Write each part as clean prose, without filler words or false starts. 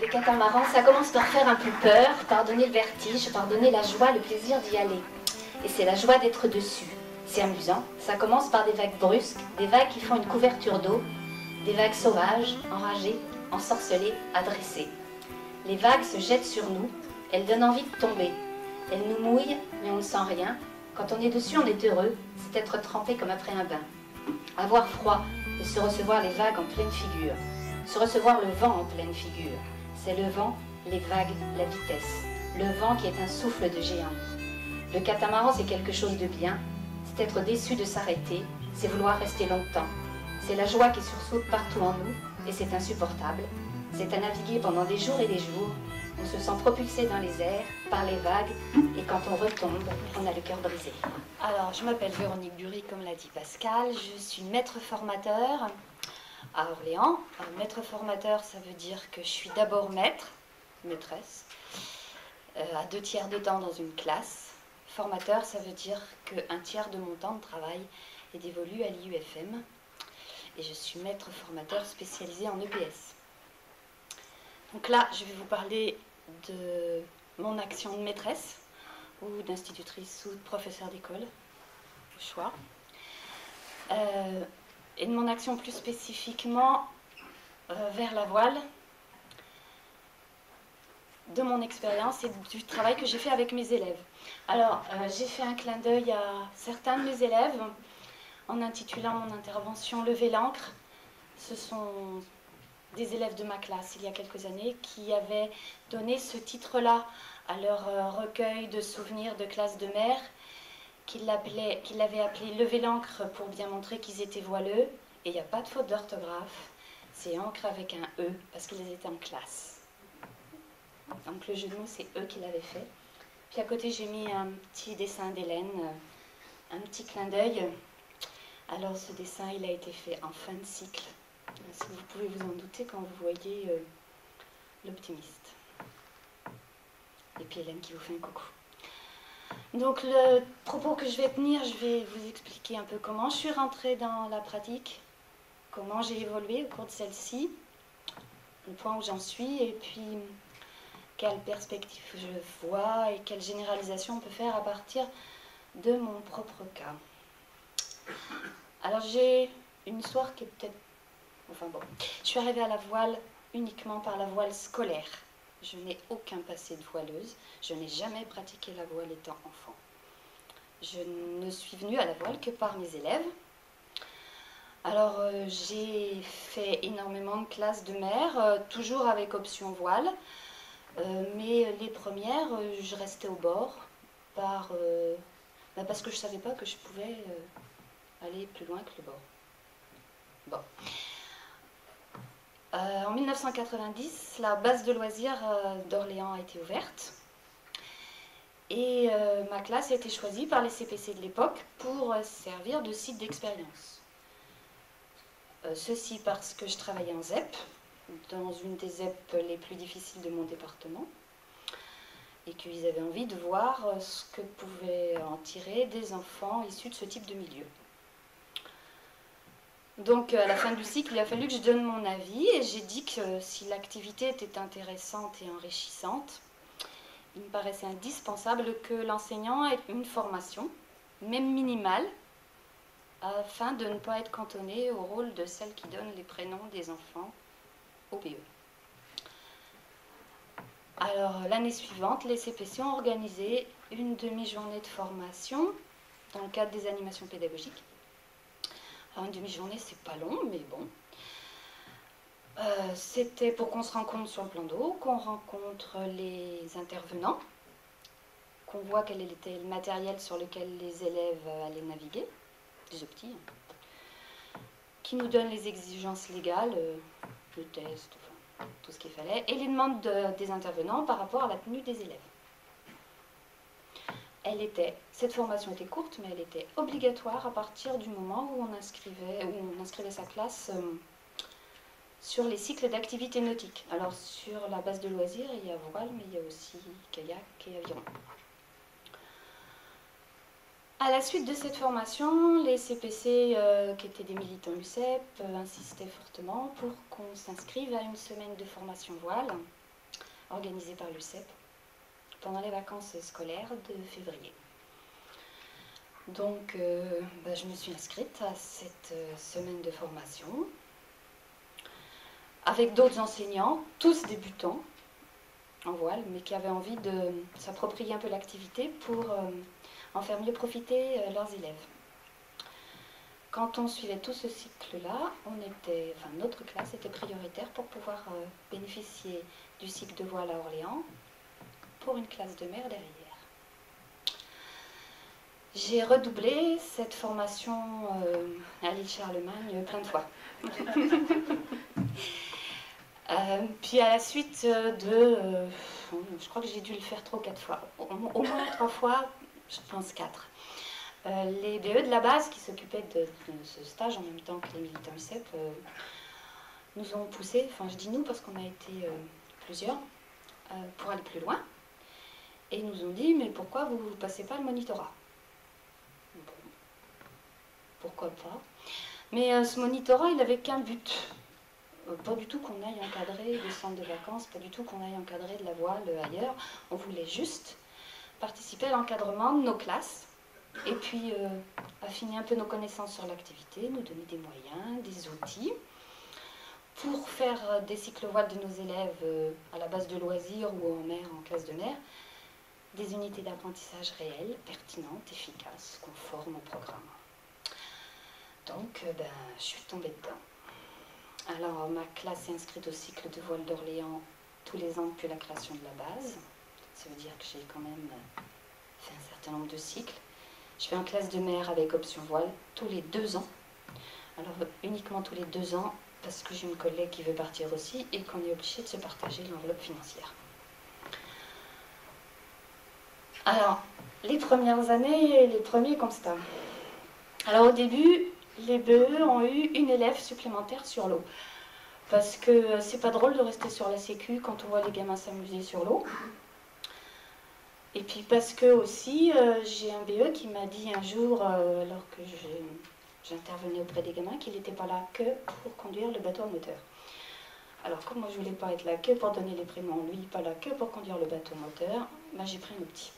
catamaran, ça commence par faire un peu peur, par donner le vertige, par donner la joie, le plaisir d'y aller. Et c'est la joie d'être dessus. C'est amusant. Ça commence par des vagues brusques, des vagues qui font une couverture d'eau, des vagues sauvages, enragées, ensorcelées, adressées. Les vagues se jettent sur nous, elles donnent envie de tomber. Elles nous mouillent, mais on ne sent rien. Quand on est dessus, on est heureux. C'est être trempé comme après un bain. Avoir froid et se recevoir les vagues en pleine figure. Se recevoir le vent en pleine figure. C'est le vent, les vagues, la vitesse. Le vent qui est un souffle de géant. Le catamaran, c'est quelque chose de bien. C'est être déçu de s'arrêter. C'est vouloir rester longtemps. C'est la joie qui sursaute partout en nous et c'est insupportable. C'est à naviguer pendant des jours et des jours. On se sent propulsé dans les airs, par les vagues, et quand on retombe, on a le cœur brisé. Alors, je m'appelle Véronique Bury, comme l'a dit Pascal. Je suis maître formateur à Orléans. Maître formateur, ça veut dire que je suis d'abord maîtresse, à 2/3 de temps dans une classe. Formateur, ça veut dire qu'un tiers de mon temps de travail est dévolu à l'IUFM. Et je suis maître formateur spécialisé en EPS. Donc là, je vais vous parler de mon action de maîtresse, ou d'institutrice, ou de professeur d'école, au choix. Et de mon action plus spécifiquement vers la voile, de mon expérience et du travail que j'ai fait avec mes élèves. Alors, j'ai fait un clin d'œil à certains de mes élèves en intitulant mon intervention « Lever l'ancre ». Ce sont des élèves de ma classe, il y a quelques années, qui avaient donné ce titre-là à leur recueil de souvenirs de classe de mer, qu'ils l'avaient appelé « Lever l'ancre » pour bien montrer qu'ils étaient voileux. Et il n'y a pas de faute d'orthographe, c'est encre avec un E, parce qu'ils étaient en classe. Donc le jeu de mots, c'est eux qui l'avaient fait. Puis à côté, j'ai mis un petit dessin d'Hélène, un petit clin d'œil. Alors ce dessin, il a été fait en fin de cycle. Si vous pouvez vous en douter quand vous voyez l'optimiste. Et puis Hélène qui vous fait un coucou. Donc le propos que je vais tenir, je vais vous expliquer un peu comment je suis rentrée dans la pratique, comment j'ai évolué au cours de celle-ci, le point où j'en suis, et puis quelle perspective je vois et quelle généralisation on peut faire à partir de mon propre cas. Alors j'ai une histoire qui est peut-être... Enfin bon, je suis arrivée à la voile uniquement par la voile scolaire. Je n'ai aucun passé de voileuse. Je n'ai jamais pratiqué la voile étant enfant. Je ne suis venue à la voile que par mes élèves. Alors j'ai fait énormément de classes de mer, toujours avec option voile. Mais les premières, je restais au bord parce que je ne savais pas que je pouvais aller plus loin que le bord. Bon. En 1990, la base de loisirs d'Orléans a été ouverte et ma classe a été choisie par les CPC de l'époque pour servir de site d'expérience. Ceci parce que je travaillais en ZEP, dans une des ZEP les plus difficiles de mon département, et qu'ils avaient envie de voir ce que pouvaient en tirer des enfants issus de ce type de milieu. Donc à la fin du cycle, il a fallu que je donne mon avis et j'ai dit que si l'activité était intéressante et enrichissante, il me paraissait indispensable que l'enseignant ait une formation, même minimale, afin de ne pas être cantonné au rôle de celle qui donne les prénoms des enfants au BE. Alors l'année suivante, les CPC ont organisé une demi-journée de formation dans le cadre des animations pédagogiques. Alors une demi-journée, c'est pas long, mais bon. C'était pour qu'on se rencontre sur le plan d'eau, qu'on rencontre les intervenants, qu'on voit quel était le matériel sur lequel les élèves allaient naviguer, des optis, qui nous donnent les exigences légales, le test, enfin, tout ce qu'il fallait, et les demandes des intervenants par rapport à la tenue des élèves. Cette formation était courte, mais elle était obligatoire à partir du moment où on inscrivait sa classe sur les cycles d'activité nautique. Alors sur la base de loisirs, il y a voile, mais il y a aussi kayak et aviron. À la suite de cette formation, les CPC, qui étaient des militants UCEP, insistaient fortement pour qu'on s'inscrive à une semaine de formation voile. organisée par l'UCEP pendant les vacances scolaires de février. Donc, je me suis inscrite à cette semaine de formation avec d'autres enseignants, tous débutants en voile, mais qui avaient envie de s'approprier un peu l'activité pour en faire mieux profiter leurs élèves. Quand on suivait tout ce cycle-là, notre classe était prioritaire pour pouvoir bénéficier du cycle de voile à Orléans pour une classe de mer derrière. J'ai redoublé cette formation à l'île Charlemagne plein de fois. Puis à la suite je crois que j'ai dû le faire 3 ou 4 fois, au moins 3 fois, je pense 4. Les BE de la base qui s'occupaient de ce stage en même temps que les militants UCEP nous ont poussés, enfin je dis nous parce qu'on a été plusieurs, pour aller plus loin. Et ils nous ont dit, mais pourquoi vous ne passez pas le monitorat? Bon, pourquoi pas. Mais ce monitorat, il n'avait qu'un but. Pas du tout qu'on aille encadrer des centres de vacances, pas du tout qu'on aille encadrer de la voile ailleurs. On voulait juste participer à l'encadrement de nos classes et puis affiner un peu nos connaissances sur l'activité, nous donner des moyens, des outils pour faire des cycles voiles de nos élèves à la base de loisirs ou en mer, en classe de mer, des unités d'apprentissage réelles, pertinentes, efficaces, conformes au programme. Donc, je suis tombée dedans. Alors, ma classe est inscrite au cycle de voile d'Orléans tous les ans depuis la création de la base. Ça veut dire que j'ai quand même fait un certain nombre de cycles. Je fais en classe de mer avec option voile tous les 2 ans. Alors, uniquement tous les 2 ans, parce que j'ai une collègue qui veut partir aussi et qu'on est obligé de se partager l'enveloppe financière. Alors, les premières années, les premiers constats. Alors, au début, les BE ont eu une élève supplémentaire sur l'eau. Parce que c'est pas drôle de rester sur la sécu quand on voit les gamins s'amuser sur l'eau. Et puis parce que aussi, j'ai un BE qui m'a dit un jour, alors que j'intervenais auprès des gamins, qu'il n'était pas là que pour conduire le bateau à moteur. Alors comme moi je voulais pas être là que pour donner les prénoms, lui pas là que pour conduire le bateau moteur, j'ai pris un petit.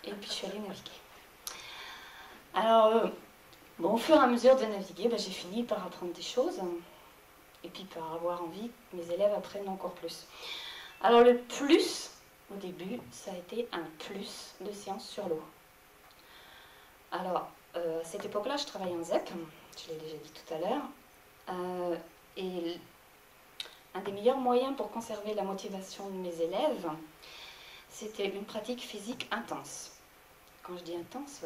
Et puis je suis allée naviguer. Alors, au fur et à mesure de naviguer, j'ai fini par apprendre des choses. Et puis par avoir envie que mes élèves apprennent encore plus. Alors le plus, au début, ça a été un plus de séances sur l'eau. Alors, à cette époque-là, je travaillais en ZEP, je l'ai déjà dit tout à l'heure, et un des meilleurs moyens pour conserver la motivation de mes élèves, c'était une pratique physique intense. Quand je dis intense,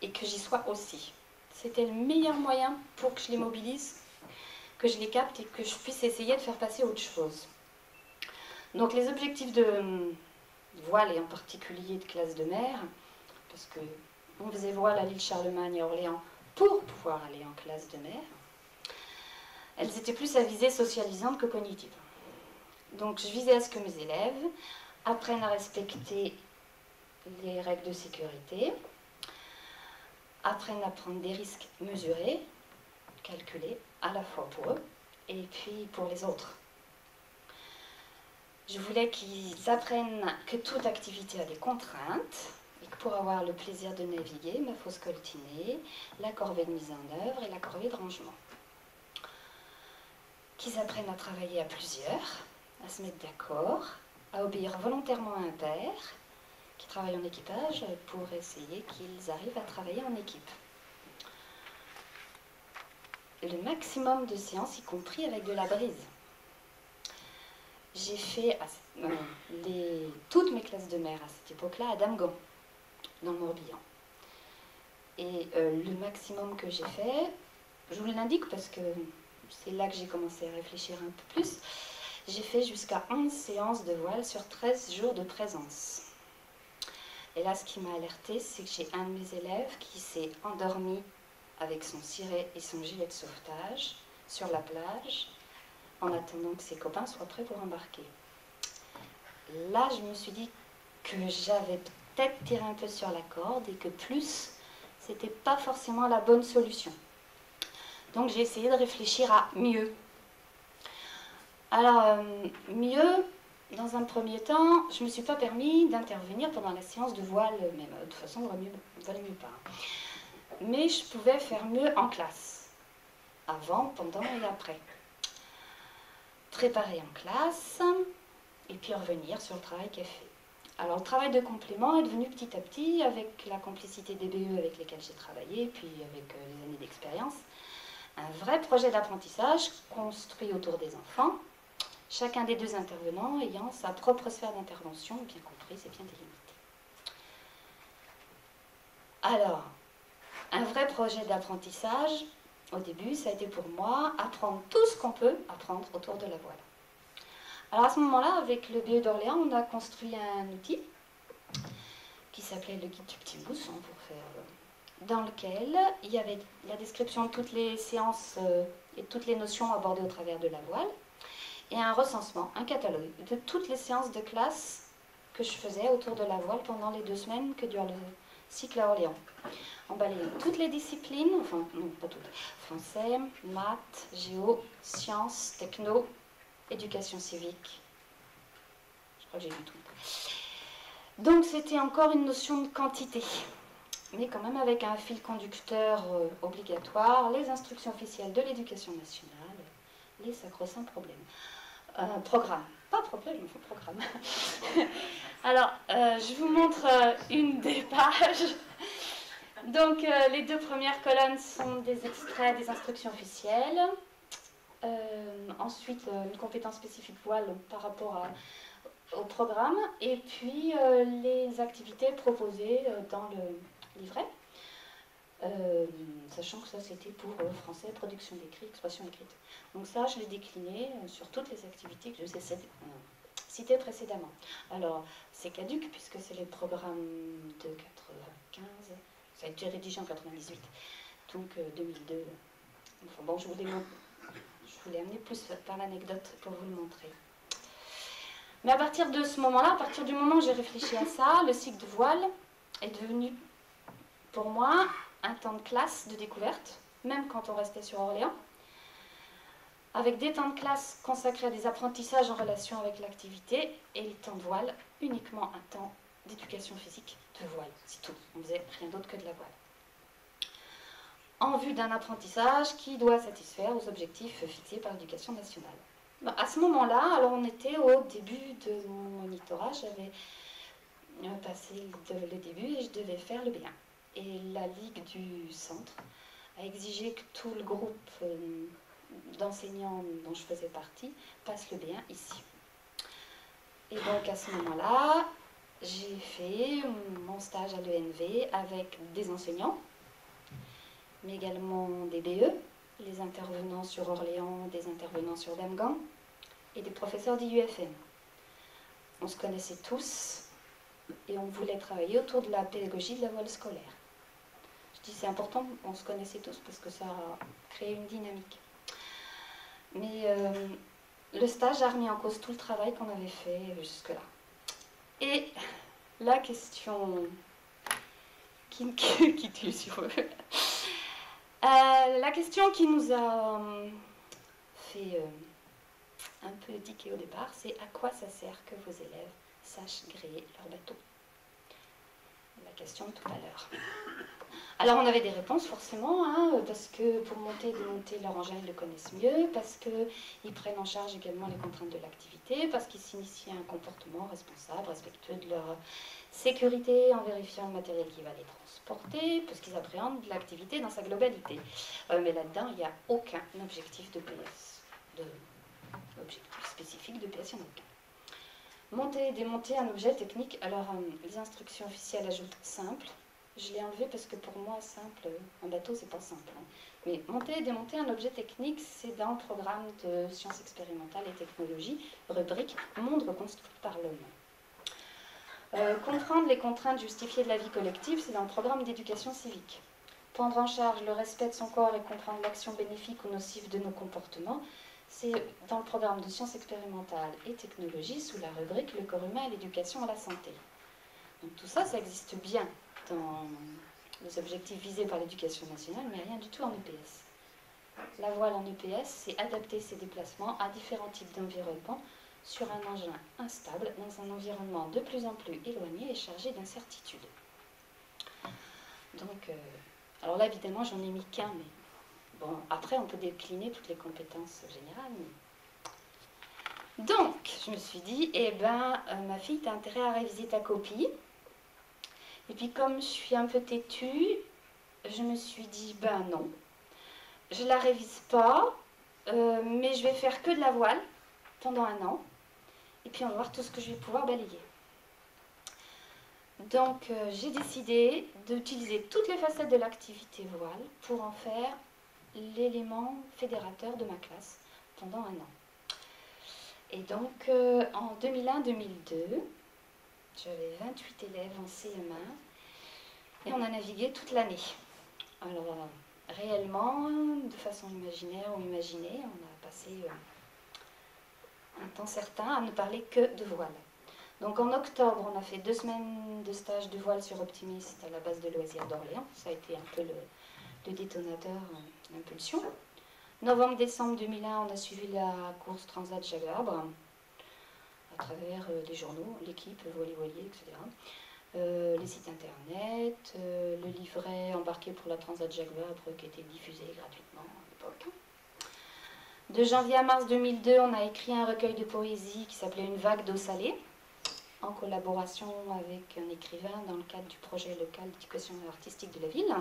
et que j'y sois aussi. C'était le meilleur moyen pour que je les mobilise, que je les capte et que je puisse essayer de faire passer autre chose. Donc les objectifs de voile et en particulier de classe de mer, parce qu'on faisait voile à l'île Charlemagne et à Orléans pour pouvoir aller en classe de mer, elles étaient plus à visée socialisante que cognitive. Donc je visais à ce que mes élèves apprennent à respecter les règles de sécurité, apprennent à prendre des risques mesurés, calculés, à la fois pour eux et puis pour les autres. Je voulais qu'ils apprennent que toute activité a des contraintes et que pour avoir le plaisir de naviguer, il faut se coltiner la corvée de mise en œuvre et la corvée de rangement. Qu'ils apprennent à travailler à plusieurs, à se mettre d'accord, à obéir volontairement à un père, qui travaille en équipage pour essayer qu'ils arrivent à travailler en équipe. Le maximum de séances, y compris avec de la brise. J'ai fait toutes mes classes de mer à cette époque-là à Damgand, dans le Morbihan. Et le maximum que j'ai fait, je vous l'indique parce que c'est là que j'ai commencé à réfléchir un peu plus, j'ai fait jusqu'à 11 séances de voile sur 13 jours de présence. Et là, ce qui m'a alertée, c'est que j'ai un de mes élèves qui s'est endormi avec son ciré et son gilet de sauvetage sur la plage, en attendant que ses copains soient prêts pour embarquer. Là, je me suis dit que j'avais peut-être tiré un peu sur la corde et que plus, c'était pas forcément la bonne solution. Donc j'ai essayé de réfléchir à mieux. Alors, mieux, dans un premier temps, je ne me suis pas permis d'intervenir pendant la séance de voile, même de toute façon, il valait mieux pas. Mais je pouvais faire mieux en classe, avant, pendant et après. Préparer en classe, et puis revenir sur le travail qu'elle fait. Alors le travail de complément est devenu petit à petit, avec la complicité des BE avec lesquels j'ai travaillé, puis avec les années d'expérience, un vrai projet d'apprentissage construit autour des enfants, chacun des deux intervenants ayant sa propre sphère d'intervention, bien comprise et bien délimitée. Alors, un vrai projet d'apprentissage, au début, ça a été pour moi apprendre tout ce qu'on peut apprendre autour de la voile. Alors à ce moment-là, avec le BE d'Orléans, on a construit un outil qui s'appelait le guide du petit mousse, pour faire, dans lequel il y avait la description de toutes les séances et toutes les notions abordées au travers de la voile, et un recensement, un catalogue de toutes les séances de classe que je faisais autour de la voile pendant les 2 semaines que dure le cycle à Orléans. En balayant toutes les disciplines, enfin non pas toutes, français, maths, géo, sciences, techno, éducation civique. Je crois que j'ai vu tout. Donc c'était encore une notion de quantité, mais quand même avec un fil conducteur obligatoire, les instructions officielles de l'éducation nationale, les sacro-saints programmes. Pas problème, il faut programme. Alors, je vous montre une des pages. Donc, les 2 premières colonnes sont des extraits des instructions officielles. Ensuite, une compétence spécifique voile par rapport au programme. Et puis, les activités proposées dans le livret. Sachant que ça c'était pour français, production d'écrit, expression écrite. Donc ça je l'ai décliné sur toutes les activités que je vous ai citées précédemment. Alors c'est caduc puisque c'est les programmes de 95, ça a été rédigé en 98, donc 2002. Enfin bon, je voulais amener plus par l'anecdote pour vous le montrer. Mais à partir de ce moment-là, à partir du moment où j'ai réfléchi à ça, le cycle de voile est devenu pour moi un temps de classe de découverte, même quand on restait sur Orléans, avec des temps de classe consacrés à des apprentissages en relation avec l'activité, et les temps de voile, uniquement un temps d'éducation physique de voile, c'est tout, on ne faisait rien d'autre que de la voile. En vue d'un apprentissage qui doit satisfaire aux objectifs fixés par l'éducation nationale. À ce moment-là, alors on était au début de mon monitorat, j'avais passé le début et je devais faire le B1. Et la Ligue du Centre a exigé que tout le groupe d'enseignants dont je faisais partie passe le B1 ici. Et donc à ce moment-là, j'ai fait mon stage à l'ENV avec des enseignants, mais également des BE, les intervenants sur Orléans, des intervenants sur Damgand, et des professeurs d'IUFM. On se connaissait tous et on voulait travailler autour de la pédagogie de la voile scolaire. Je dis c'est important, on se connaissait tous parce que ça a créé une dynamique. Mais le stage a remis en cause tout le travail qu'on avait fait jusque-là. Et la question qui tue sur eux, la question qui nous a fait un peu tiquer au départ, c'est à quoi ça sert que vos élèves sachent gréer leur bateau? La question de tout à l'heure. Alors on avait des réponses forcément, hein, parce que pour monter et démonter leur engin, ils le connaissent mieux, parce qu'ils prennent en charge également les contraintes de l'activité, parce qu'ils s'initient à un comportement responsable, respectueux de leur sécurité en vérifiant le matériel qui va les transporter, parce qu'ils appréhendent l'activité dans sa globalité. Mais là-dedans, il n'y a aucun objectif de PS, objectif spécifique de PS, il n'y en a aucun. Monter et démonter un objet technique, alors les instructions officielles ajoutent simple. Je l'ai enlevé parce que pour moi, simple, un bateau, c'est pas simple. Hein. Mais monter et démonter un objet technique, c'est dans le programme de sciences expérimentales et technologies, rubrique Monde reconstruit par l'homme. Comprendre les contraintes justifiées de la vie collective, c'est dans le programme d'éducation civique. Prendre en charge le respect de son corps et comprendre l'action bénéfique ou nocive de nos comportements, c'est dans le programme de sciences expérimentales et technologies, sous la rubrique Le corps humain et l'éducation à la santé. Donc tout ça, ça existe bien dans les objectifs visés par l'éducation nationale, mais rien du tout en EPS. La voile en EPS, c'est adapter ses déplacements à différents types d'environnements sur un engin instable dans un environnement de plus en plus éloigné et chargé d'incertitudes. Donc, alors là, évidemment, j'en ai mis qu'un, mais bon, après, on peut décliner toutes les compétences générales. Donc, je me suis dit, eh ben, ma fille, tu as intérêt à réviser ta copie. Et puis, comme je suis un peu têtue, je me suis dit, ben non, je ne la révise pas, mais je vais faire que de la voile pendant un an. Et puis, on va voir tout ce que je vais pouvoir balayer. Donc, j'ai décidé d'utiliser toutes les facettes de l'activité voile pour en faire l'élément fédérateur de ma classe pendant un an. Et donc, en 2001-2002, j'avais 28 élèves en CM1 et on a navigué toute l'année. Alors, réellement, de façon imaginaire ou imaginée, on a passé un temps certain à ne parler que de voile. Donc en octobre, on a fait 2 semaines de stage de voile sur Optimiste à la base de loisirs d'Orléans. Ça a été un peu le détonateur, l'impulsion. Novembre-décembre 2001, on a suivi la course Transat Jacques Vabre à travers les journaux, l'équipe, Voilier, etc. Les sites internet, le livret embarqué pour la Transat Jacques Vabre qui était diffusé gratuitement à l'époque. De janvier à mars 2002, on a écrit un recueil de poésie qui s'appelait Une vague d'eau salée, en collaboration avec un écrivain dans le cadre du projet local d'éducation artistique de la ville.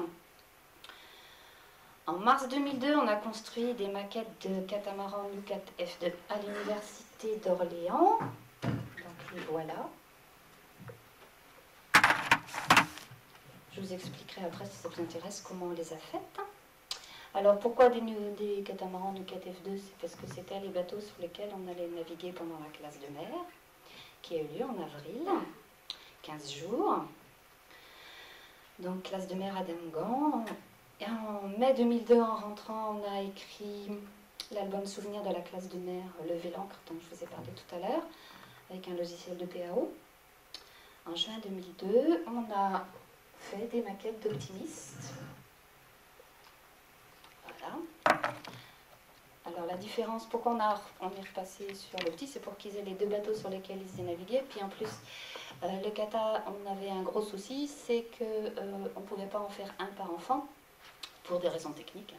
En mars 2002, on a construit des maquettes de catamaran Nucat F2 à l'université d'Orléans. Donc les voilà. Je vous expliquerai après si ça vous intéresse comment on les a faites. Alors pourquoi des catamarans Nucat F2? C'est parce que c'était les bateaux sur lesquels on allait naviguer pendant la classe de mer, qui a eu lieu en avril, 15 jours. Donc classe de mer à Damgan. Et en mai 2002, en rentrant, on a écrit l'album souvenir de la classe de mer Lever l'ancre, dont je vous ai parlé tout à l'heure, avec un logiciel de PAO. En juin 2002, on a fait des maquettes d'optimistes. Voilà. Alors la différence, pourquoi on est repassé sur le petit, c'est pour qu'ils aient les 2 bateaux sur lesquels ils aient navigué. Puis en plus, le kata, on avait un gros souci, c'est qu'on ne pouvait pas en faire un par enfant, pour des raisons techniques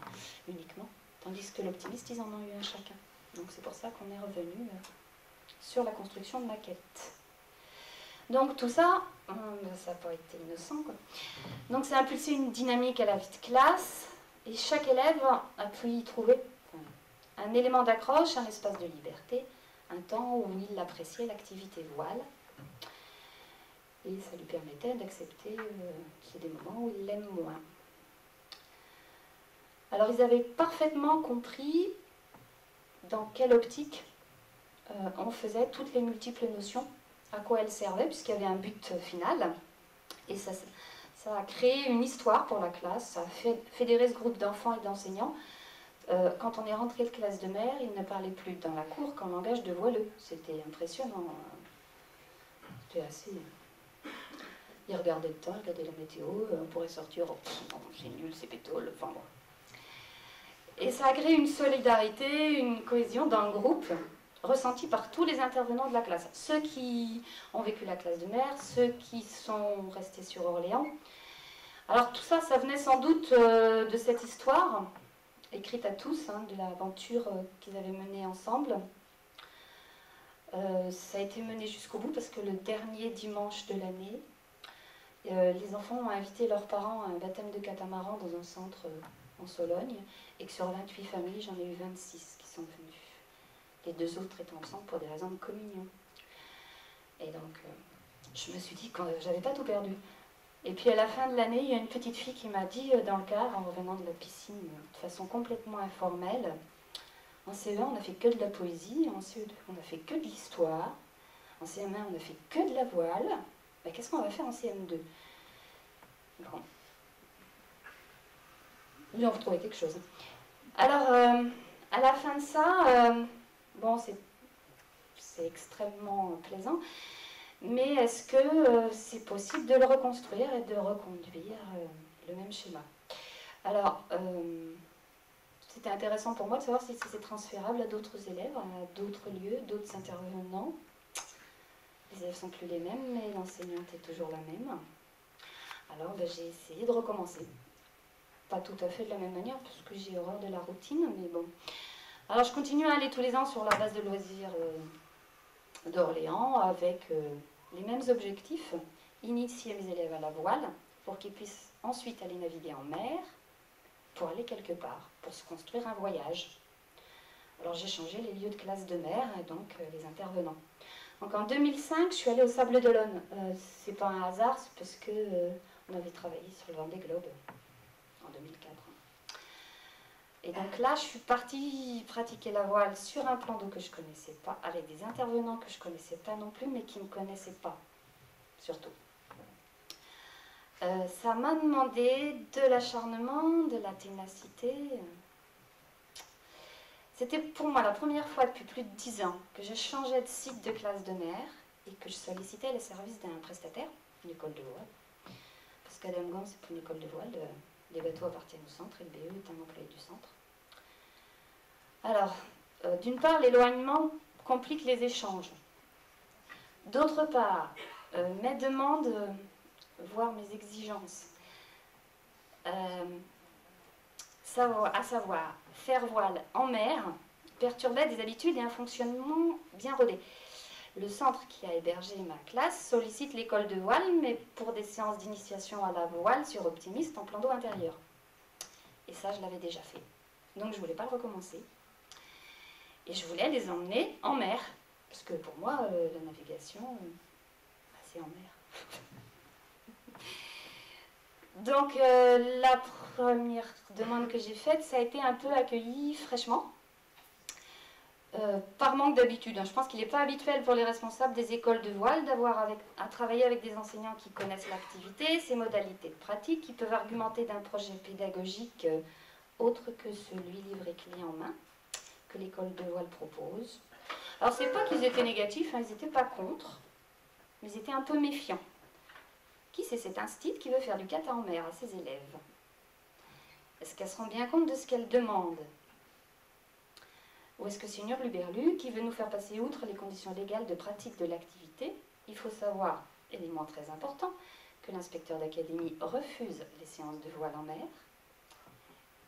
uniquement. Tandis que l'optimiste, ils en ont eu un chacun. Donc c'est pour ça qu'on est revenu sur la construction de maquettes. Donc tout ça, ça n'a pas été innocent, quoi. Donc ça a impulsé une dynamique à la vie de classe, et chaque élève a pu y trouver un élément d'accroche, un espace de liberté, un temps où il appréciait l'activité voile. Et ça lui permettait d'accepter qu'il y a des moments où il l'aime moins. Alors ils avaient parfaitement compris dans quelle optique on faisait toutes les multiples notions, à quoi elles servaient, puisqu'il y avait un but final. Et ça a créé une histoire pour la classe, ça a fédéré ce groupe d'enfants et d'enseignants. Quand on est rentré de classe de mer, ils ne parlaient plus dans la cour qu'en langage de voileux. C'était impressionnant. C'était assez... Ils regardaient le temps, ils regardaient la météo, on pourrait sortir, oh, c'est nul, c'est pétole, enfin bon. Et ça a créé une solidarité, une cohésion dans le groupe, ressentie par tous les intervenants de la classe. Ceux qui ont vécu la classe de mer, ceux qui sont restés sur Orléans. Alors tout ça, ça venait sans doute de cette histoire, écrite à tous, de l'aventure qu'ils avaient menée ensemble. Ça a été mené jusqu'au bout parce que le dernier dimanche de l'année, les enfants ont invité leurs parents à un baptême de catamaran dans un centre en Sologne, et que sur 28 familles, j'en ai eu 26 qui sont venues. Les 2 autres étant absents pour des raisons de communion. Et donc, je me suis dit que j'avais pas tout perdu. Et puis à la fin de l'année, il y a une petite fille qui m'a dit, dans le car, en revenant de la piscine, de façon complètement informelle, en CE1, on n'a fait que de la poésie, en CE2, on n'a fait que de l'histoire, en CM1, on n'a fait que de la voile, ben, qu'est-ce qu'on va faire en CM2? Bon. Ils ont retrouvé quelque chose. Alors, à la fin de ça, bon, c'est extrêmement plaisant, mais est-ce que c'est possible de le reconstruire et de reconduire le même schéma? Alors, c'était intéressant pour moi de savoir si c'est transférable à d'autres élèves, à d'autres lieux, d'autres intervenants. Les élèves ne sont plus les mêmes, mais l'enseignante est toujours la même. Alors j'ai essayé de recommencer. Pas tout à fait de la même manière, parce que j'ai horreur de la routine, mais bon. Alors je continue à aller tous les ans sur la base de loisirs d'Orléans, avec les mêmes objectifs. Initier mes élèves à la voile, pour qu'ils puissent ensuite aller naviguer en mer, pour aller quelque part, pour se construire un voyage. Alors j'ai changé les lieux de classe de mer et donc les intervenants. Donc en 2005, je suis allée au Sable d'Olonne. C'est pas un hasard, c'est parce que on avait travaillé sur le Vendée Globe en 2004. Et donc là, je suis partie pratiquer la voile sur un plan d'eau que je ne connaissais pas, avec des intervenants que je ne connaissais pas non plus, mais qui ne me connaissaient pas, surtout. Ça m'a demandé de l'acharnement, de la ténacité. C'était pour moi la première fois depuis plus de 10 ans que je changeais de site de classe de mer et que je sollicitais les services d'un prestataire, une école de voile. Parce qu'Adam Gans, c'est pour une école de voile, les bateaux appartiennent au centre et le BE est un employé du centre. Alors, d'une part, l'éloignement complique les échanges. D'autre part, mes demandes, voire mes exigences, à savoir faire voile en mer, perturbaient des habitudes et un fonctionnement bien rodé. Le centre qui a hébergé ma classe sollicite l'école de voile, mais pour des séances d'initiation à la voile sur Optimiste en plan d'eau intérieur. Et ça, je l'avais déjà fait. Donc je ne voulais pas le recommencer. Et je voulais les emmener en mer. Parce que pour moi, la navigation, c'est en mer. Donc la première demande que j'ai faite, ça a été un peu accueilli fraîchement. Par manque d'habitude. Je pense qu'il n'est pas habituel pour les responsables des écoles de voile d'avoir à travailler avec des enseignants qui connaissent l'activité, ses modalités de pratique, qui peuvent argumenter d'un projet pédagogique autre que celui livré clé en main que l'école de voile propose. Alors c'est pas qu'ils étaient négatifs, ils n'étaient pas contre, mais ils étaient un peu méfiants. Qui c'est cet institut qui veut faire du kata en mer à ses élèves? Est-ce qu'elles se rendent bien compte de ce qu'elles demandent? Ou est-ce que c'est une hurluberlu qui veut nous faire passer outre les conditions légales de pratique de l'activité? Il faut savoir, élément très important, que l'inspecteur d'académie refuse les séances de voile en mer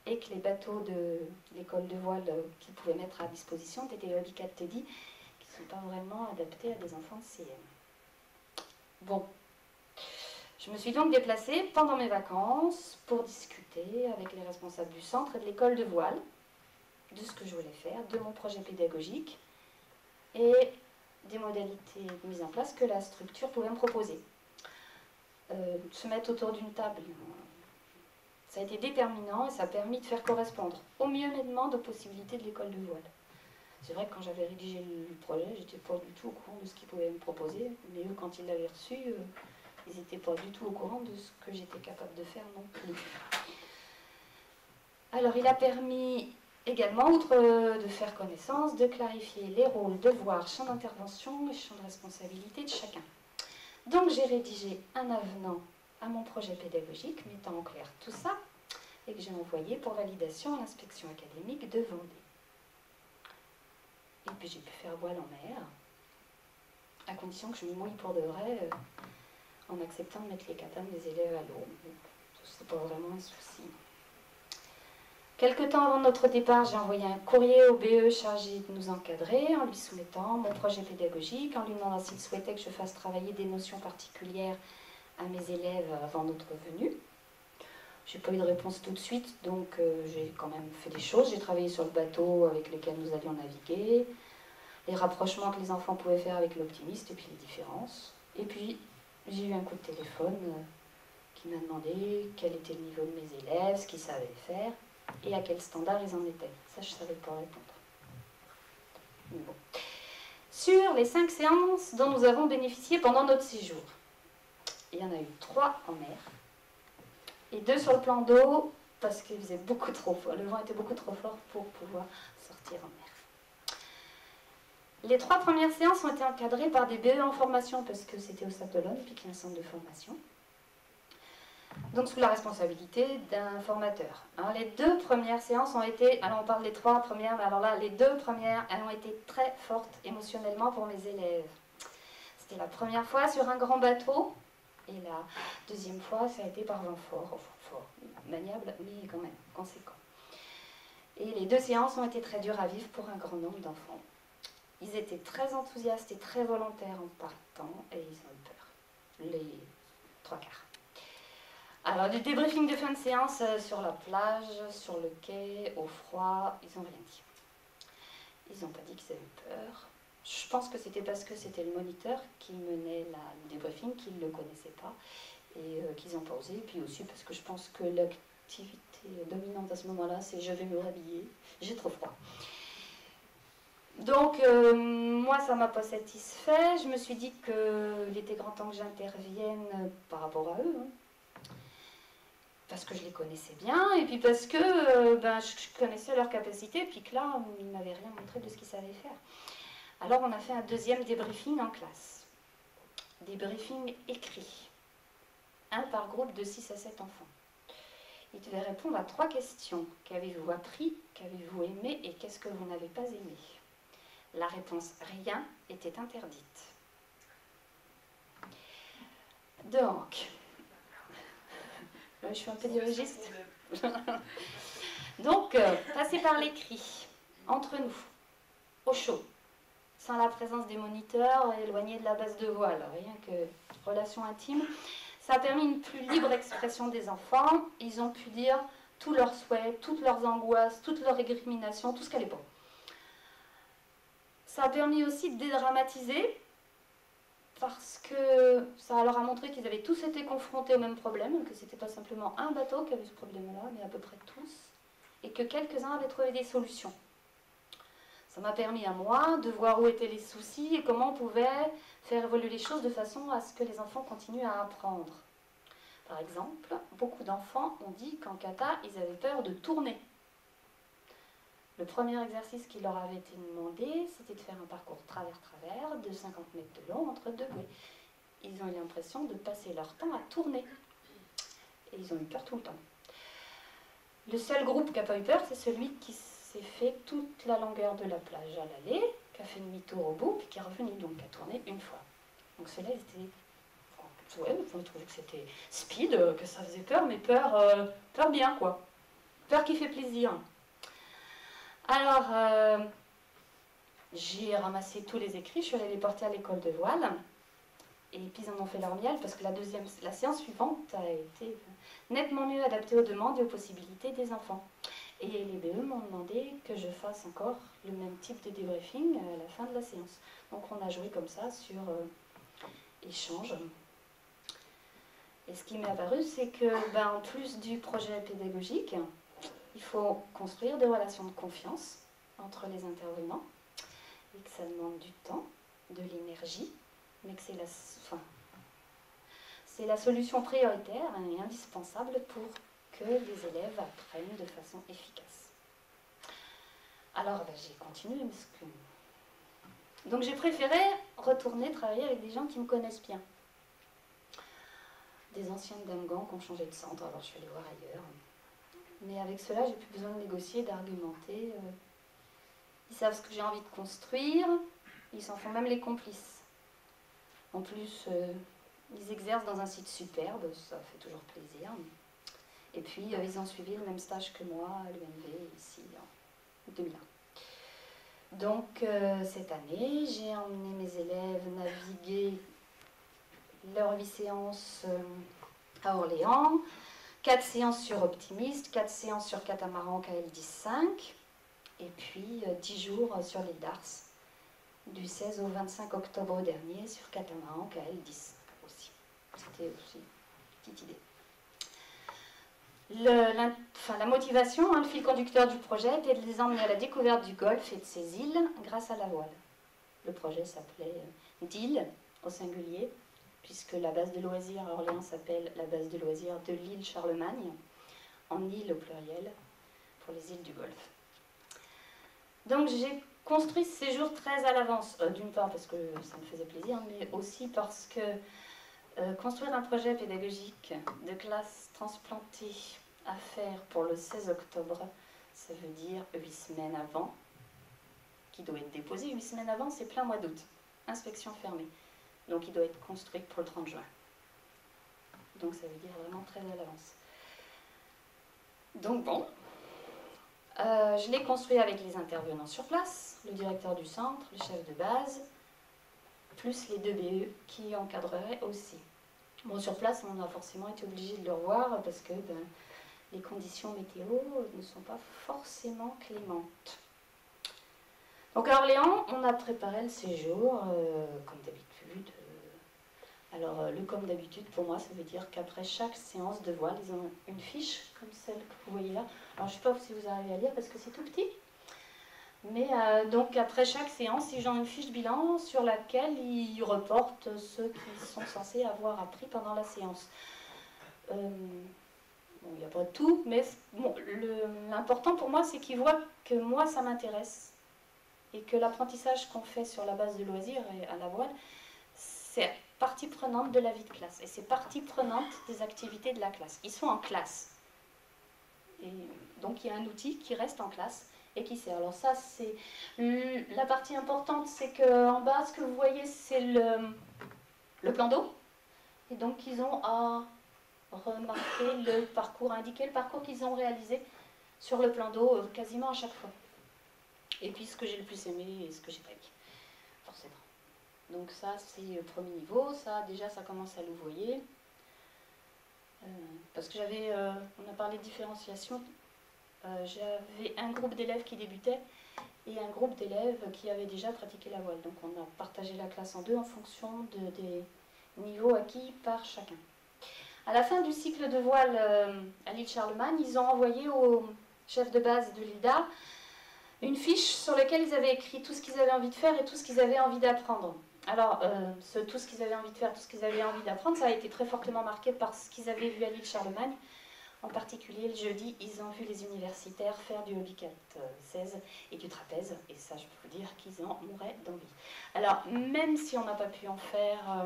et que les bateaux de l'école de voile qu'il pouvait mettre à disposition étaient des Holycat Teddy qui ne sont pas vraiment adaptés à des enfants de CM. Bon, je me suis donc déplacée pendant mes vacances pour discuter avec les responsables du centre et de l'école de voile de ce que je voulais faire, de mon projet pédagogique et des modalités de mise en place que la structure pouvait me proposer. Se mettre autour d'une table, ça a été déterminant et ça a permis de faire correspondre au mieux mes demandes aux possibilités de l'école de voile. C'est vrai que quand j'avais rédigé le projet, j'étais pas du tout au courant de ce qu'ils pouvaient me proposer, mais eux, quand ils l'avaient reçu, ils n'étaient pas du tout au courant de ce que j'étais capable de faire non plus. Alors, il a permis également, outre de faire connaissance, de clarifier les rôles, devoirs, champs d'intervention et champs de responsabilité de chacun. Donc j'ai rédigé un avenant à mon projet pédagogique mettant en clair tout ça et que j'ai envoyé pour validation à l'inspection académique de Vendée. Et puis j'ai pu faire voile en mer, à condition que je me mouille pour de vrai en acceptant de mettre les katanes des élèves à l'eau. C'est pas vraiment un souci. Quelque temps avant notre départ, j'ai envoyé un courrier au BE chargé de nous encadrer en lui soumettant mon projet pédagogique, en lui demandant s'il souhaitait que je fasse travailler des notions particulières à mes élèves avant notre venue. Je n'ai pas eu de réponse tout de suite, donc j'ai quand même fait des choses. J'ai travaillé sur le bateau avec lequel nous allions naviguer, les rapprochements que les enfants pouvaient faire avec l'optimiste et puis les différences. Et puis j'ai eu un coup de téléphone qui m'a demandé quel était le niveau de mes élèves, ce qu'ils savaient faire et à quel standard ils en étaient. Ça, je ne savais pas répondre. Bon. Sur les 5 séances dont nous avons bénéficié pendant notre séjour, il y en a eu 3 en mer et 2 sur le plan d'eau parce qu'il faisait beaucoup trop fort. Le vent était beaucoup trop fort pour pouvoir sortir en mer. Les 3 premières séances ont été encadrées par des BE en formation parce que c'était au Sable d'Olonne, puis qu'il y a un centre de formation. donc sous la responsabilité d'un formateur. Alors, les 2 premières séances ont été, alors on parle des 3 premières, mais alors là, les 2 premières, elles ont été très fortes émotionnellement pour mes élèves. C'était la première fois sur un grand bateau, et la deuxième fois, ça a été par vent fort, enfin, fort, maniable, mais quand même conséquent. Et les 2 séances ont été très dures à vivre pour un grand nombre d'enfants. Ils étaient très enthousiastes et très volontaires en partant, et ils ont eu peur, les 3 quarts. Alors, du débriefing de fin de séance sur la plage, sur le quai, au froid, ils n'ont rien dit. Ils n'ont pas dit qu'ils avaient peur. Je pense que c'était parce que c'était le moniteur qui menait le débriefing, qu'ils ne le connaissaient pas et qu'ils n'ont pas osé. Et puis aussi parce que je pense que l'activité dominante à ce moment-là, c'est je vais me rhabiller, j'ai trop froid. Donc, moi, ça ne m'a pas satisfait. Je me suis dit qu'il était grand temps que j'intervienne par rapport à eux. Hein. Parce que je les connaissais bien, et puis parce que je connaissais leurs capacités, et puis que là, ils ne m'avaient rien montré de ce qu'ils savaient faire. Alors on a fait un 2e débriefing en classe. Débriefing écrit. Un par groupe de 6 à 7 enfants. Ils devaient répondre à 3 questions. Qu'avez-vous appris? Qu'avez-vous aimé? Et qu'est-ce que vous n'avez pas aimé? La réponse rien était interdite. Donc... je suis un pédagoguiste. Donc, passer par l'écrit, entre nous, au chaud, sans la présence des moniteurs, éloignés de la base de voile, rien que relation intime, ça a permis une plus libre expression des enfants. Ils ont pu dire tous leurs souhaits, toutes leurs angoisses, toutes leurs récriminations, tout ce qu'elle n'est pas. Ça a permis aussi de dédramatiser, parce que ça leur a montré qu'ils avaient tous été confrontés au même problème, que ce n'était pas simplement un bateau qui avait ce problème-là, mais à peu près tous, et que quelques-uns avaient trouvé des solutions. Ça m'a permis à moi de voir où étaient les soucis et comment on pouvait faire évoluer les choses de façon à ce que les enfants continuent à apprendre. Par exemple, beaucoup d'enfants ont dit qu'en kata, ils avaient peur de tourner. Le premier exercice qui leur avait été demandé, c'était de faire un parcours travers-travers de 50 mètres de long entre 2 bouées. Ils ont eu l'impression de passer leur temps à tourner. Et ils ont eu peur tout le temps. Le seul groupe qui n'a pas eu peur, c'est celui qui s'est fait toute la longueur de la plage à l'aller, qui a fait demi-tour au bout, puis qui est revenu, donc qui a tourné une fois. Donc ceux-là, ils étaient... Ouais, ils trouvaient que c'était speed, que ça faisait peur, mais peur bien, quoi. Peur qui fait plaisir. Alors, j'ai ramassé tous les écrits, je suis allée les porter à l'école de voile, et puis ils en ont fait leur miel, parce que la séance suivante a été nettement mieux adaptée aux demandes et aux possibilités des enfants. Et les BE m'ont demandé que je fasse encore le même type de débriefing à la fin de la séance. Donc on a joué comme ça sur échange. Et ce qui m'est apparu, c'est que, en plus du projet pédagogique, il faut construire des relations de confiance entre les intervenants et que ça demande du temps, de l'énergie, mais que c'est la solution prioritaire et indispensable pour que les élèves apprennent de façon efficace. Alors j'ai continué parce que... Donc j'ai préféré retourner travailler avec des gens qui me connaissent bien. Des anciennes dames gants qui ont changé de centre, alors je suis allée voir ailleurs. Mais avec cela, j'ai plus besoin de négocier, d'argumenter. Ils savent ce que j'ai envie de construire, ils s'en font même les complices. En plus, ils exercent dans un site superbe, ça fait toujours plaisir. Et puis, ils ont suivi le même stage que moi à l'UNV, ici, en 2001. Donc, cette année, j'ai emmené mes élèves naviguer leurs 8 séances à Orléans, 4 séances sur Optimiste, 4 séances sur catamaran KL10-5, et puis 10 jours sur l'île d'Ars, du 16 au 25 octobre dernier sur catamaran KL10 aussi. C'était aussi une petite idée. La motivation, le fil conducteur du projet était de les emmener à la découverte du Golfe et de ses îles grâce à la voile. Le projet s'appelait d'îles au singulier, puisque la base de loisirs à Orléans s'appelle la base de loisirs de l'île Charlemagne, en île au pluriel, pour les îles du Golfe. Donc j'ai construit ce séjour très à l'avance, d'une part parce que ça me faisait plaisir, mais aussi parce que Construire un projet pédagogique de classe transplantée à faire pour le 16 octobre, ça veut dire 8 semaines avant, qui doit être déposé 8 semaines avant, c'est plein mois d'août, inspection fermée. Donc il doit être construit pour le 30 juin. Donc ça veut dire vraiment très à l'avance. Donc bon, je l'ai construit avec les intervenants sur place, le directeur du centre, le chef de base, plus les 2 BE qui encadreraient aussi. Bon, sur place, on a forcément été obligé de le revoir parce que les conditions météo ne sont pas forcément clémentes. Donc à Orléans, on a préparé le séjour comme d'habitude. Alors le comme d'habitude, pour moi, ça veut dire qu'après chaque séance de voile, ils ont une fiche comme celle que vous voyez là. Alors je ne sais pas si vous arrivez à lire parce que c'est tout petit. Mais donc après chaque séance, ils ont une fiche bilan sur laquelle ils reportent ce qu'ils sont censés avoir appris pendant la séance. Bon, il n'y a pas tout, mais bon, l'important pour moi, c'est qu'ils voient que moi, ça m'intéresse. Et que l'apprentissage qu'on fait sur la base de loisirs et à la voile, c'est partie prenante de la vie de classe. Et c'est partie prenante des activités de la classe. Ils sont en classe. Et donc il y a un outil qui reste en classe et qui sert. Alors ça, c'est la partie importante, c'est qu'en bas, ce que vous voyez, c'est le plan d'eau. Et donc ils ont à remarquer le parcours, indiquer le parcours qu'ils ont réalisé sur le plan d'eau quasiment à chaque fois. Et puis ce que j'ai le plus aimé et ce que j'ai pas aimé, forcément. Donc ça, c'est le premier niveau. Ça, déjà, ça commence à louvoyer. Parce que j'avais, on a parlé de différenciation, j'avais un groupe d'élèves qui débutait et un groupe d'élèves qui avaient déjà pratiqué la voile. Donc on a partagé la classe en deux en fonction des niveaux acquis par chacun. À la fin du cycle de voile à l'île Charlemagne, ils ont envoyé au chef de base de l'IDA une fiche sur laquelle ils avaient écrit tout ce qu'ils avaient envie de faire et tout ce qu'ils avaient envie d'apprendre. Alors, tout ce qu'ils avaient envie de faire, tout ce qu'ils avaient envie d'apprendre, ça a été très fortement marqué par ce qu'ils avaient vu à l'île Charlemagne. En particulier, le jeudi, ils ont vu les universitaires faire du hobby 16 et du trapèze. Et ça, je peux vous dire qu'ils en mouraient d'envie. Alors, même si on n'a pas pu en faire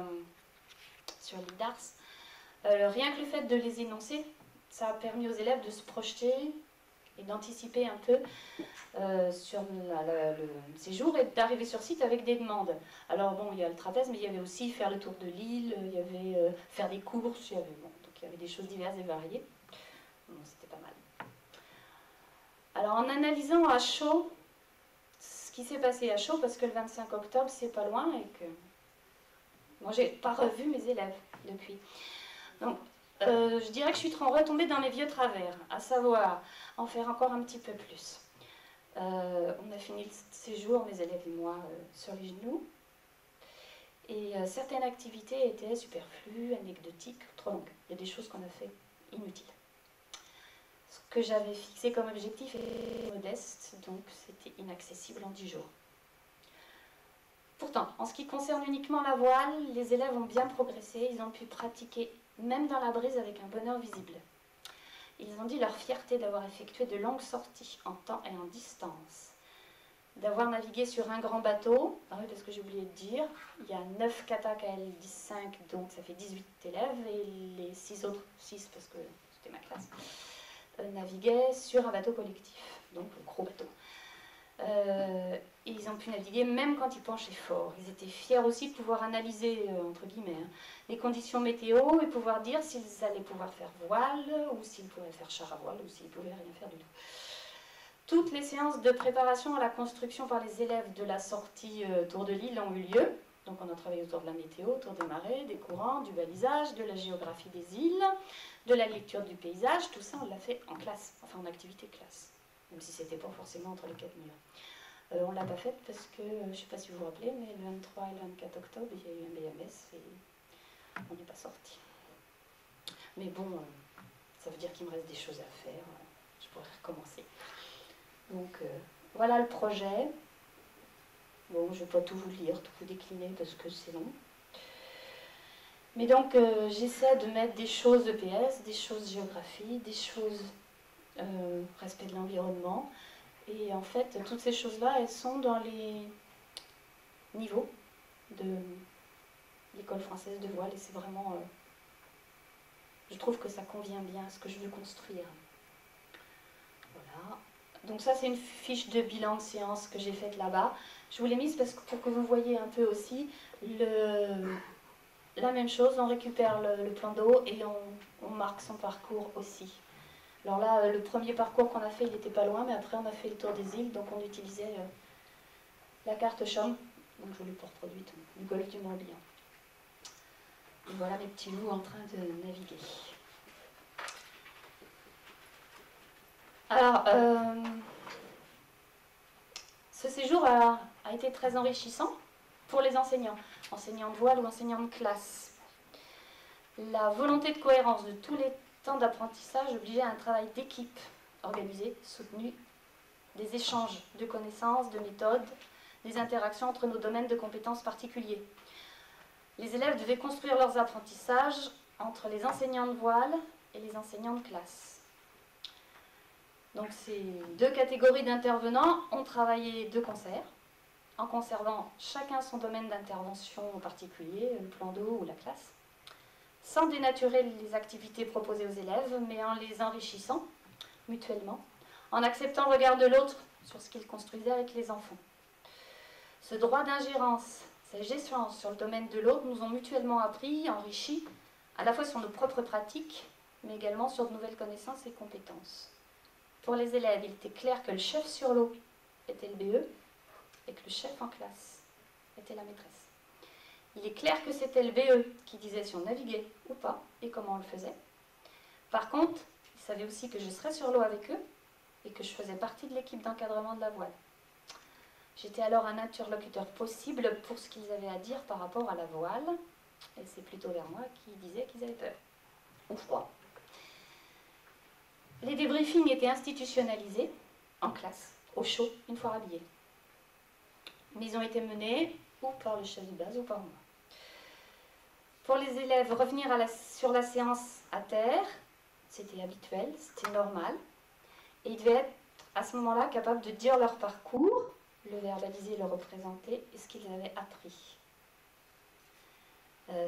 sur l'île d'Ars, rien que le fait de les énoncer, ça a permis aux élèves de se projeter et d'anticiper un peu sur le séjour et d'arriver sur site avec des demandes. Alors bon, il y a le trapèze, mais il y avait aussi faire le tour de l'île, il y avait faire des courses, il y avait, bon, donc il y avait des choses diverses et variées. Bon, c'était pas mal. Alors en analysant à chaud ce qui s'est passé à chaud, parce que le 25 octobre c'est pas loin et que moi j'ai pas revu mes élèves depuis. Donc je dirais que je suis retombée dans mes vieux travers, à savoir en faire encore un petit peu plus. On a fini le séjour, mes élèves et moi, sur les genoux. Et certaines activités étaient superflues, anecdotiques, trop longues. Il y a des choses qu'on a fait inutiles. Ce que j'avais fixé comme objectif était modeste, donc c'était inaccessible en 10 jours. Pourtant, en ce qui concerne uniquement la voile, les élèves ont bien progressé, ils ont pu pratiquer même dans la brise avec un bonheur visible. Ils ont dit leur fierté d'avoir effectué de longues sorties en temps et en distance, d'avoir navigué sur un grand bateau, ah oui, parce que j'ai oublié de dire, il y a 9 katas KL-15, donc ça fait 18 élèves, et les 6 autres, 6 parce que c'était ma classe, naviguaient sur un bateau collectif, donc le gros bateau. Et ils ont pu naviguer même quand il penchait fort. Ils étaient fiers aussi de pouvoir analyser, entre guillemets, les conditions météo et pouvoir dire s'ils allaient pouvoir faire voile ou s'ils pourraient faire char à voile ou s'ils pouvaient rien faire du tout. Toutes les séances de préparation à la construction par les élèves de la sortie Tour de l'île ont eu lieu. Donc on a travaillé autour de la météo, autour des marées, des courants, du balisage, de la géographie des îles, de la lecture du paysage. Tout ça on l'a fait en classe, enfin en activité classe. Même si c'était pas forcément entre les 4 murs. On ne l'a pas faite parce que, je ne sais pas si vous vous rappelez, mais le 23 et le 24 octobre, il y a eu un BMS et on n'est pas sorti. Mais bon, ça veut dire qu'il me reste des choses à faire, je pourrais recommencer. Donc voilà le projet. Bon, je ne vais pas tout vous lire, tout vous décliner parce que c'est long. Mais donc j'essaie de mettre des choses EPS, des choses géographie, des choses respect de l'environnement. Et en fait, toutes ces choses-là, elles sont dans les niveaux l'école française de voile et c'est vraiment... je trouve que ça convient bien à ce que je veux construire. Voilà. Donc ça c'est une fiche de bilan de séance que j'ai faite là-bas. Je vous l'ai mise parce que pour que vous voyez un peu aussi la même chose, on récupère le plan d'eau et on marque son parcours aussi. Alors là, le premier parcours qu'on a fait, il n'était pas loin, mais après on a fait le tour des îles, donc on utilisait la carte CHOM, donc je vous l'ai pour reproduite, du golfe du Morbihan. Et voilà mes petits loups en train de naviguer. Alors, ce séjour a été très enrichissant pour les enseignants de voile ou enseignants de classe. La volonté de cohérence de tous les temps d'apprentissage obligeait à un travail d'équipe organisé, soutenu, des échanges de connaissances, de méthodes, des interactions entre nos domaines de compétences particuliers. Les élèves devaient construire leurs apprentissages entre les enseignants de voile et les enseignants de classe. Donc ces deux catégories d'intervenants ont travaillé de concert, en conservant chacun son domaine d'intervention en particulier, le plan d'eau ou la classe, sans dénaturer les activités proposées aux élèves, mais en les enrichissant mutuellement, en acceptant le regard de l'autre sur ce qu'il construisait avec les enfants. Ce droit d'ingérence, cette gestion sur le domaine de l'autre nous ont mutuellement appris, enrichi, à la fois sur nos propres pratiques, mais également sur de nouvelles connaissances et compétences. Pour les élèves, il était clair que le chef sur l'eau était le BE et que le chef en classe était la maîtresse. Il est clair que c'était le BE qui disait si on naviguait ou pas et comment on le faisait. Par contre, ils savaient aussi que je serais sur l'eau avec eux et que je faisais partie de l'équipe d'encadrement de la voile. J'étais alors un interlocuteur possible pour ce qu'ils avaient à dire par rapport à la voile, et c'est plutôt vers moi qu'ils disaient qu'ils avaient peur ou froid. Les débriefings étaient institutionnalisés en classe, au chaud, une fois habillés. Mais ils ont été menés ou par le chef de base ou par moi. Pour les élèves, revenir sur la séance à terre, c'était habituel, c'était normal. Et ils devaient être à ce moment-là capables de dire leur parcours, le verbaliser, le représenter et ce qu'ils avaient appris.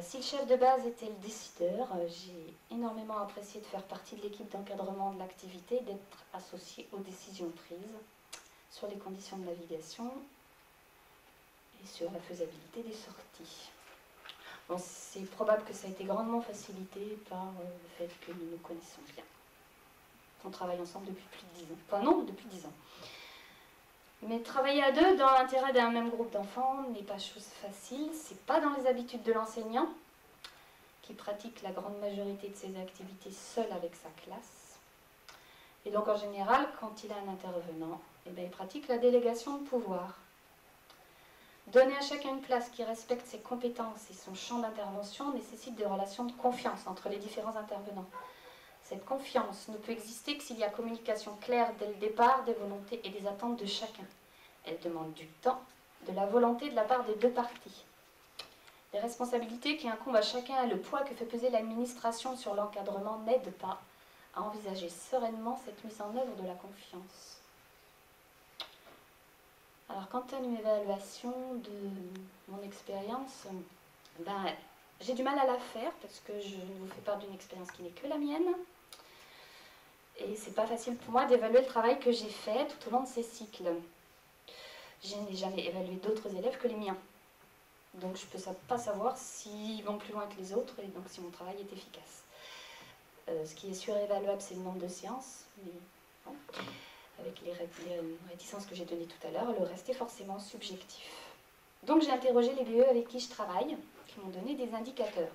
Si le chef de base était le décideur, j'ai énormément apprécié de faire partie de l'équipe d'encadrement de l'activité, d'être associé aux décisions prises sur les conditions de navigation et sur la faisabilité des sorties. Bon, c'est probable que ça a été grandement facilité par le fait que nous nous connaissons bien. On travaille ensemble depuis plus de 10 ans. Enfin non, depuis 10 ans. Mais travailler à deux dans l'intérêt d'un même groupe d'enfants n'est pas chose facile. C'est pas dans les habitudes de l'enseignant, qui pratique la grande majorité de ses activités seul avec sa classe. Et donc en général, quand il a un intervenant, il pratique la délégation de pouvoir. Donner à chacun une place qui respecte ses compétences et son champ d'intervention nécessite des relations de confiance entre les différents intervenants. Cette confiance ne peut exister que s'il y a communication claire dès le départ des volontés et des attentes de chacun. Elle demande du temps, de la volonté de la part des deux parties. Les responsabilités qui incombent à chacun et le poids que fait peser l'administration sur l'encadrement n'aident pas à envisager sereinement cette mise en œuvre de la confiance. Alors, quant à une évaluation de mon expérience, j'ai du mal à la faire parce que je vous fais part d'une expérience qui n'est que la mienne. Et c'est pas facile pour moi d'évaluer le travail que j'ai fait tout au long de ces cycles. Je n'ai jamais évalué d'autres élèves que les miens. Donc je ne peux pas savoir s'ils vont plus loin que les autres et donc si mon travail est efficace. Ce qui est surévaluable, c'est le nombre de séances, mais bon, avec les réticences que j'ai données tout à l'heure, le reste est forcément subjectif. Donc j'ai interrogé les BE avec qui je travaille, qui m'ont donné des indicateurs.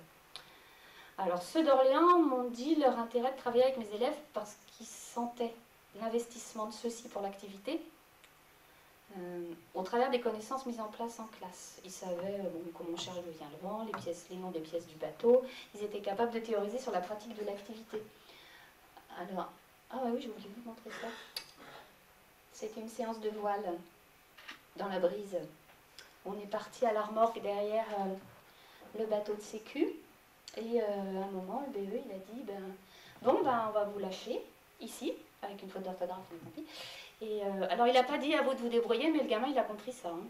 Alors ceux d'Orléans m'ont dit leur intérêt de travailler avec mes élèves parce qu'ils sentaient l'investissement de ceux-ci pour l'activité au travers des connaissances mises en place en classe. Ils savaient comment on cherche le vient le vent, les noms des pièces du bateau, ils étaient capables de théoriser sur la pratique de l'activité. Alors, oui, je voulais vous montrer ça. C'était une séance de voile dans la brise. On est parti à la remorque derrière le bateau de sécu. Et à un moment, le BE, il a dit, on va vous lâcher, ici, avec une faute d'orthographe, mais tant pis. Et alors, il n'a pas dit à vous de vous débrouiller, mais le gamin, il a compris ça. Hein.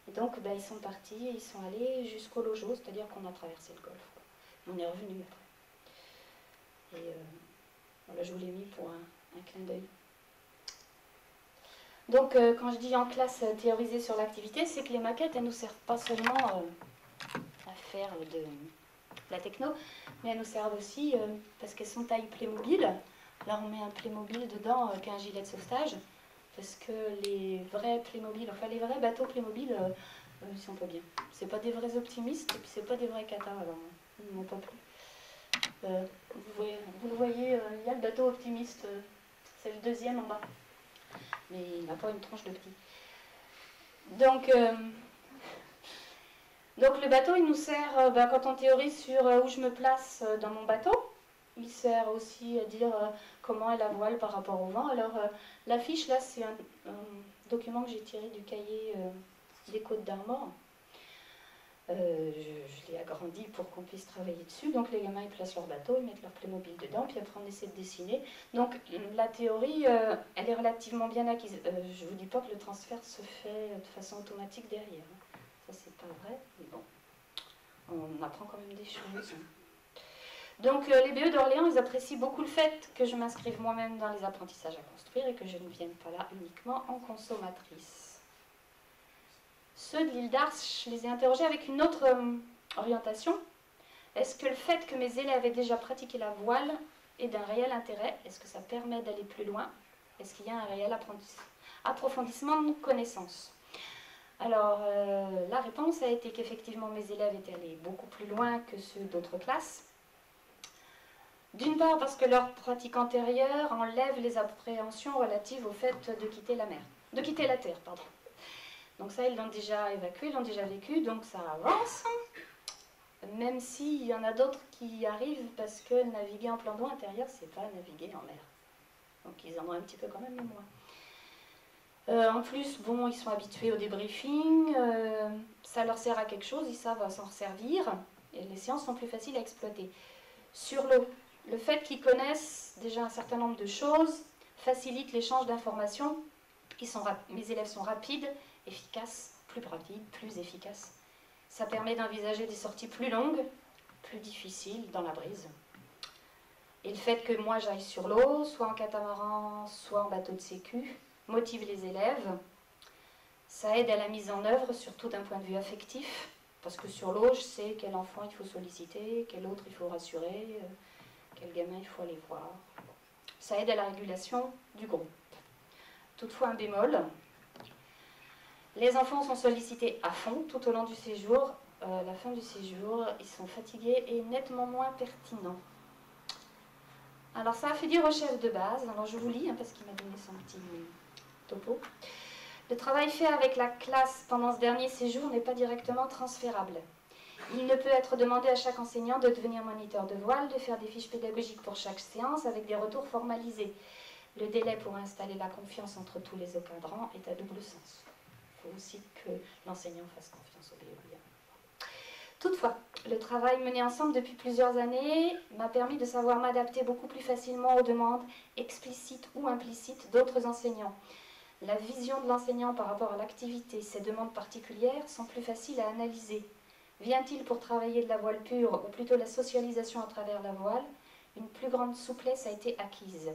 Et donc ils sont partis, ils sont allés jusqu'au Lojo, c'est-à-dire qu'on a traversé le golfe. On est revenu après. Et voilà, je vous l'ai mis pour un clin d'œil. Donc quand je dis en classe théoriser sur l'activité, c'est que les maquettes, elles ne nous servent pas seulement à faire de la techno, mais elles nous servent aussi parce qu'elles sont taille Playmobil. Là on met un Playmobil dedans qu'un gilet de sauvetage, parce que les vrais Playmobil, enfin les vrais bateaux Playmobil, ils sont pas bien. C'est pas des vrais optimistes, et puis c'est pas des vrais katas, alors ils m'ont pas plu. Vous le voyez, il y a le bateau optimiste, c'est le deuxième en bas, mais il n'a pas une tronche de petit. Donc le bateau, il nous sert, quand on théorise sur où je me place dans mon bateau, il sert aussi à dire comment est la voile par rapport au vent. Alors l'affiche là, c'est un document que j'ai tiré du cahier des Côtes d'Armor. Je l'ai agrandi pour qu'on puisse travailler dessus. Donc les gamins ils placent leur bateau, ils mettent leur Playmobil dedans, puis après on essaie de dessiner. Donc la théorie, elle est relativement bien acquise. Je ne vous dis pas que le transfert se fait de façon automatique derrière. Ça c'est pas vrai, mais bon, on apprend quand même des choses. Donc les BE d'Orléans, ils apprécient beaucoup le fait que je m'inscrive moi-même dans les apprentissages à construire et que je ne vienne pas là uniquement en consommatrice. Ceux de l'île d'Ars, je les ai interrogés avec une autre orientation. Est-ce que le fait que mes élèves aient déjà pratiqué la voile est d'un réel intérêt? Est-ce que ça permet d'aller plus loin? Est-ce qu'il y a un réel approfondissement de connaissances? Alors, la réponse a été qu'effectivement mes élèves étaient allés beaucoup plus loin que ceux d'autres classes. D'une part parce que leur pratique antérieure enlève les appréhensions relatives au fait de quitter la mer, de quitter la terre, pardon. Donc ça, ils l'ont déjà évacué, ils l'ont déjà vécu, donc ça avance. Même s'il y en a d'autres qui y arrivent parce que naviguer en plan d'eau intérieur, c'est pas naviguer en mer. Donc ils en ont un petit peu quand même moins. En plus, bon, ils sont habitués au débriefing, ça leur sert à quelque chose, ils savent s'en resservir, et les séances sont plus faciles à exploiter. Sur l'eau, le fait qu'ils connaissent déjà un certain nombre de choses facilite l'échange d'informations. Mes élèves sont rapides, efficaces, plus rapides, plus efficaces. Ça permet d'envisager des sorties plus longues, plus difficiles dans la brise. Et le fait que moi j'aille sur l'eau, soit en catamaran, soit en bateau de sécu, motive les élèves. Ça aide à la mise en œuvre, surtout d'un point de vue affectif, parce que sur l'eau, je sais quel enfant il faut solliciter, quel autre il faut rassurer, quel gamin il faut aller voir. Ça aide à la régulation du groupe. Toutefois, un bémol, les enfants sont sollicités à fond tout au long du séjour. À la fin du séjour, ils sont fatigués et nettement moins pertinents. Alors ça a fait dire au chef de base, alors je vous lis parce qu'il m'a donné son petit topo. Le travail fait avec la classe pendant ce dernier séjour n'est pas directement transférable. Il ne peut être demandé à chaque enseignant de devenir moniteur de voile, de faire des fiches pédagogiques pour chaque séance avec des retours formalisés. Le délai pour installer la confiance entre tous les encadrants est à double sens. Il faut aussi que l'enseignant fasse confiance au BE. Toutefois, le travail mené ensemble depuis plusieurs années m'a permis de savoir m'adapter beaucoup plus facilement aux demandes explicites ou implicites d'autres enseignants. La vision de l'enseignant par rapport à l'activité, ses demandes particulières sont plus faciles à analyser. Vient-il pour travailler de la voile pure ou plutôt la socialisation à travers la voile? Une plus grande souplesse a été acquise.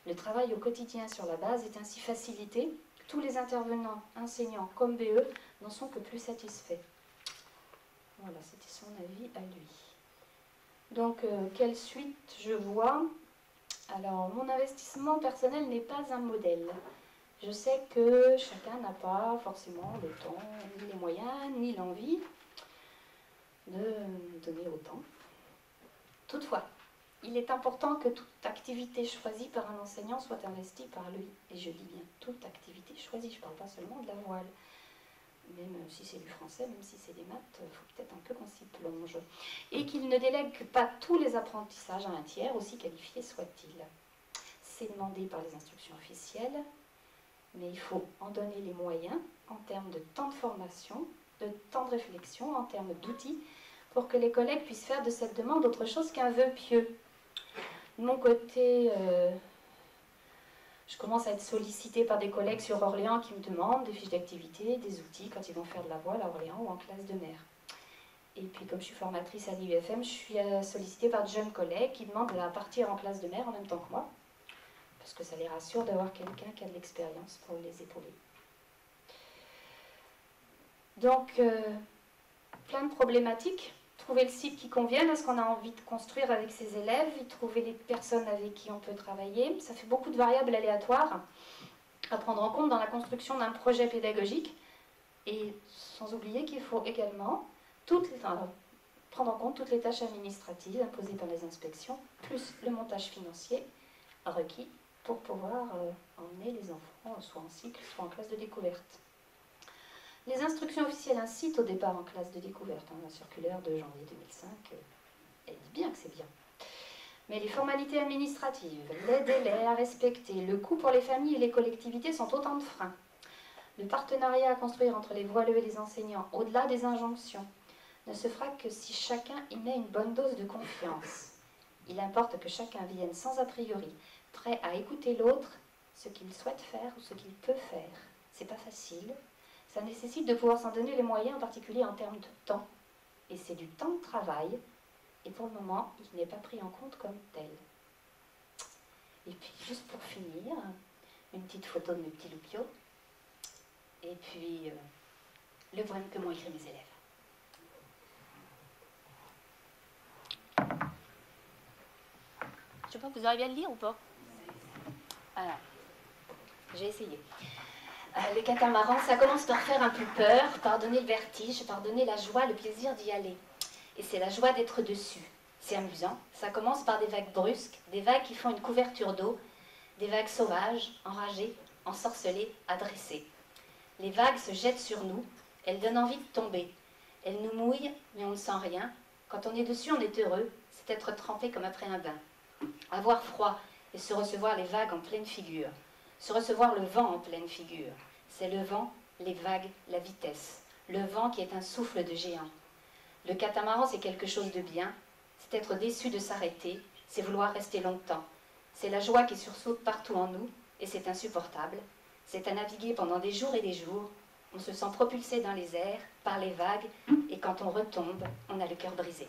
Le travail au quotidien sur la base est ainsi facilité. Tous les intervenants, enseignants comme BE, n'en sont que plus satisfaits. Voilà, c'était son avis à lui. Donc, quelle suite je vois? Alors, mon investissement personnel n'est pas un modèle. Je sais que chacun n'a pas forcément le temps, ni les moyens, ni l'envie de donner autant. Toutefois, il est important que toute activité choisie par un enseignant soit investie par lui. Et je dis bien toute activité choisie, je ne parle pas seulement de la voile. Même si c'est du français, même si c'est des maths, il faut peut-être un peu qu'on s'y plonge. Et qu'il ne délègue pas tous les apprentissages à un tiers, aussi qualifié soit-il. C'est demandé par les instructions officielles, mais il faut en donner les moyens en termes de temps de formation, de temps de réflexion, en termes d'outils, pour que les collègues puissent faire de cette demande autre chose qu'un vœu pieux. De mon côté, Je commence à être sollicitée par des collègues sur Orléans qui me demandent des fiches d'activité, des outils quand ils vont faire de la voile à Orléans ou en classe de mer. Et puis comme je suis formatrice à l'IUFM, je suis sollicitée par de jeunes collègues qui demandent à partir en classe de mer en même temps que moi, parce que ça les rassure d'avoir quelqu'un qui a de l'expérience pour les épauler. Donc, plein de problématiques. Trouver le site qui convienne à ce qu'on a envie de construire avec ses élèves, y trouver les personnes avec qui on peut travailler. Ça fait beaucoup de variables aléatoires à prendre en compte dans la construction d'un projet pédagogique. Et sans oublier qu'il faut également prendre en compte toutes les tâches administratives imposées par les inspections, plus le montage financier requis pour pouvoir emmener les enfants soit en cycle, soit en classe de découverte. Les instructions officielles incitent au départ en classe de découverte. La circulaire de janvier 2005, elle dit bien que c'est bien. Mais les formalités administratives, les délais à respecter, le coût pour les familles et les collectivités sont autant de freins. Le partenariat à construire entre les voileux et les enseignants, au-delà des injonctions, ne se fera que si chacun y met une bonne dose de confiance. Il importe que chacun vienne sans a priori, prêt à écouter l'autre, ce qu'il souhaite faire ou ce qu'il peut faire. C'est pas facile. Ça nécessite de pouvoir s'en donner les moyens, en particulier en termes de temps. Et c'est du temps de travail, et pour le moment, il n'est pas pris en compte comme tel. Et puis, juste pour finir, une petite photo de mes petits loupiaux, et puis le poème que m'ont écrit mes élèves. Je sais pas, vous arrivez à le lire ou pas? Alors, j'ai essayé. Les catamarans, ça commence par faire un peu peur, par donner le vertige, par donner la joie, le plaisir d'y aller. Et c'est la joie d'être dessus. C'est amusant. Ça commence par des vagues brusques, des vagues qui font une couverture d'eau, des vagues sauvages, enragées, ensorcelées, adressées. Les vagues se jettent sur nous, elles donnent envie de tomber. Elles nous mouillent, mais on ne sent rien. Quand on est dessus, on est heureux. C'est être trempé comme après un bain. Avoir froid et se recevoir les vagues en pleine figure. Se recevoir le vent en pleine figure. C'est le vent, les vagues, la vitesse. Le vent qui est un souffle de géant. Le catamaran, c'est quelque chose de bien. C'est être déçu de s'arrêter. C'est vouloir rester longtemps. C'est la joie qui sursaute partout en nous, et c'est insupportable. C'est à naviguer pendant des jours et des jours. On se sent propulsé dans les airs, par les vagues, et quand on retombe, on a le cœur brisé.